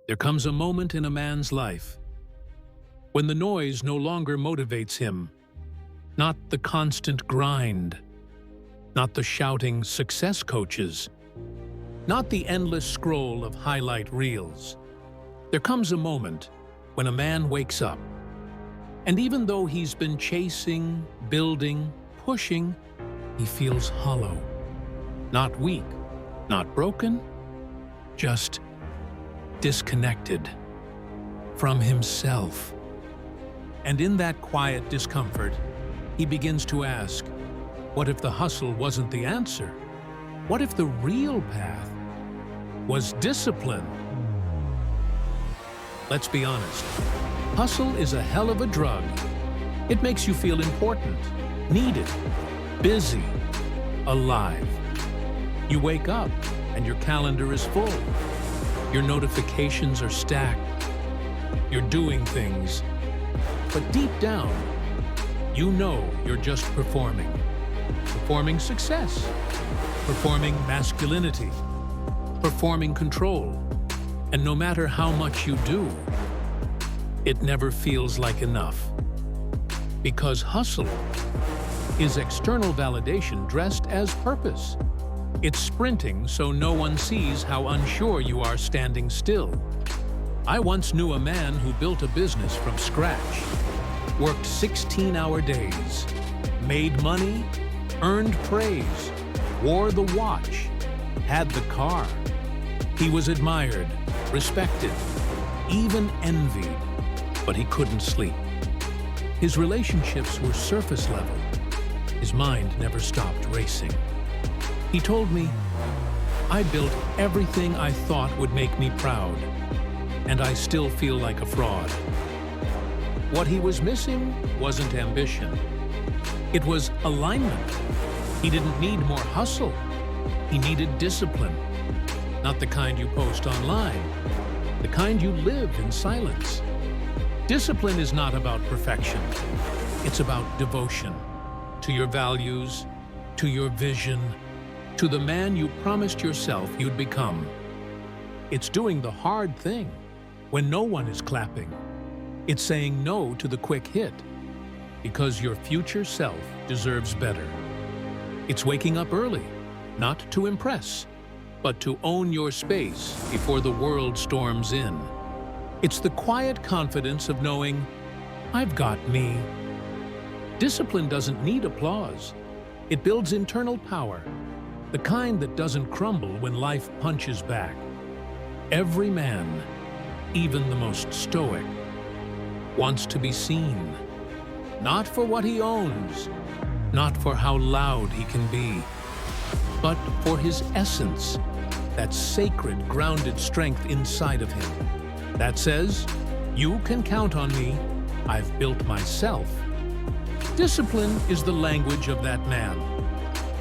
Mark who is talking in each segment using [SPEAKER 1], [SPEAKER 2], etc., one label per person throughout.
[SPEAKER 1] There comes a moment in a man's life when the noise no longer motivates him, not the constant grind, not the shouting success coaches, not the endless scroll of highlight reels. There comes a moment when a man wakes up, and even though he's been chasing, building, pushing, he feels hollow. Not weak, not broken, just disconnected from himself. And in that quiet discomfort, he begins to ask, what if the hustle wasn't the answer? What if the real path was discipline? Let's be honest, hustle is a hell of a drug. It makes you feel important, needed, busy, alive. You wake up and your calendar is full. Your notifications are stacked. You're doing things. But deep down, you know you're just performing. Performing success. Performing masculinity. Performing control. And no matter how much you do, it never feels like enough. Because hustle is external validation dressed as purpose. It's sprinting so no one sees how unsure you are standing still. I once knew a man who built a business from scratch, worked 16-hour days, made money, earned praise, wore the watch, had the car. He was admired, respected, even envied, but he couldn't sleep. His relationships were surface level. His mind never stopped racing. He told me, I built everything I thought would make me proud, and I still feel like a fraud. What he was missing wasn't ambition. It was alignment. He didn't need more hustle. He needed discipline. Not the kind you post online, the kind you live in silence. Discipline is not about perfection. It's about devotion to your values, to your vision, to the man you promised yourself you'd become. It's doing the hard thing when no one is clapping. It's saying no to the quick hit because your future self deserves better. It's waking up early, not to impress, but to own your space before the world storms in. It's the quiet confidence of knowing, I've got me. Discipline doesn't need applause. It builds internal power, the kind that doesn't crumble when life punches back. Every man, even the most stoic, wants to be seen, not for what he owns, not for how loud he can be, but for his essence, that sacred, grounded strength inside of him. That says, you can count on me, I've built myself. Discipline is the language of that man.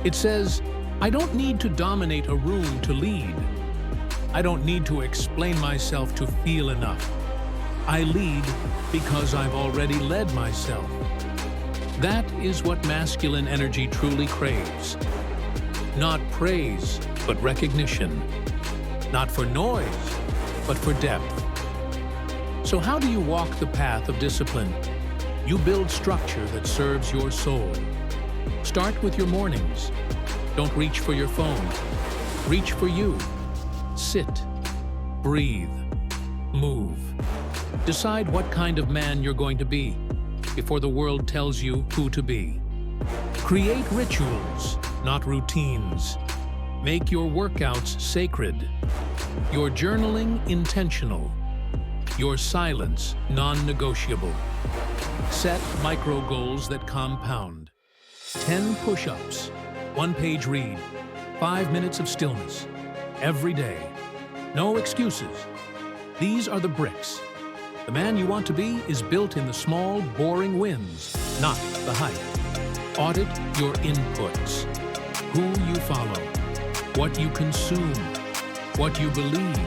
[SPEAKER 1] It says, I don't need to dominate a room to lead. I don't need to explain myself to feel enough. I lead because I've already led myself. That is what masculine energy truly craves. Not praise, but recognition. Not for noise, but for depth. So how do you walk the path of discipline? You build structure that serves your soul. Start with your mornings. Don't reach for your phone. Reach for you. Sit. Breathe. Move. Decide what kind of man you're going to be before the world tells you who to be. Create rituals, not routines. Make your workouts sacred. Your journaling intentional. Your silence non-negotiable. Set micro goals that compound. 10 push-ups, 1-page read, 5 minutes of stillness. Every day. No excuses. These are the bricks. The man you want to be is built in the small, boring wins, not the hype. Audit your inputs. Who you follow. What you consume. What you believe.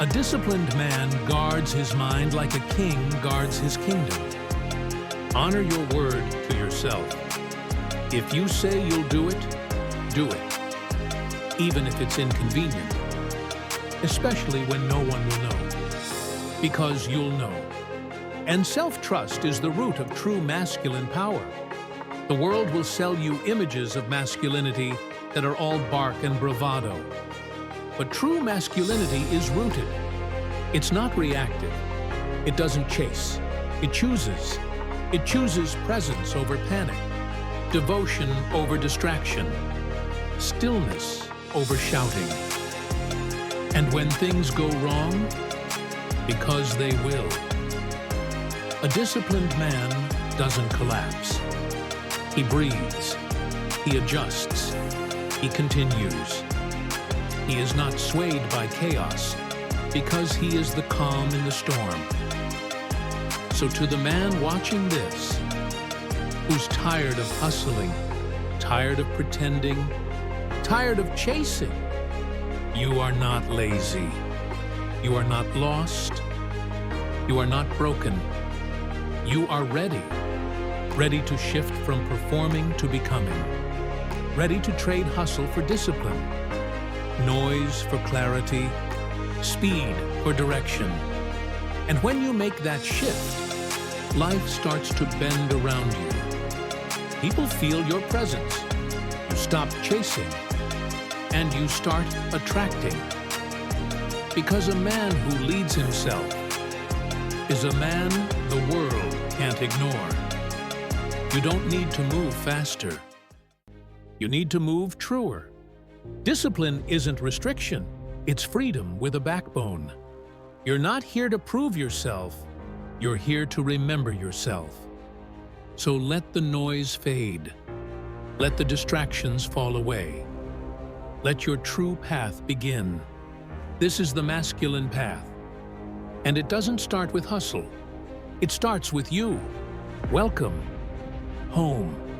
[SPEAKER 1] A disciplined man guards his mind like a king guards his kingdom. Honor your word to yourself. If you say you'll do it, even if it's inconvenient. especially when no one will know. Because you'll know. And self-trust is the root of true masculine power. The world will sell you images of masculinity that are all bark and bravado. But true masculinity is rooted. It's not reactive. It doesn't chase. It chooses. It chooses presence over panic, devotion over distraction, stillness over shouting. And when things go wrong, because they will, a disciplined man doesn't collapse. He breathes. He adjusts. He continues. He is not swayed by chaos because he is the calm in the storm. So to the man watching this, who's tired of hustling, tired of pretending, tired of chasing, you are not lazy. You are not lost. You are not broken. You are ready. Ready to shift from performing to becoming. Ready to trade hustle for discipline, noise for clarity, speed for direction. And when you make that shift, life starts to bend around you. People feel your presence. You stop chasing, and you start attracting. Because a man who leads himself is a man the world can't ignore. You don't need to move faster. You need to move truer. Discipline isn't restriction. It's freedom with a backbone. You're not here to prove yourself. You're here to remember yourself. So let the noise fade. Let the distractions fall away. Let your true path begin. This is the masculine path. And it doesn't start with hustle. It starts with you. Welcome home.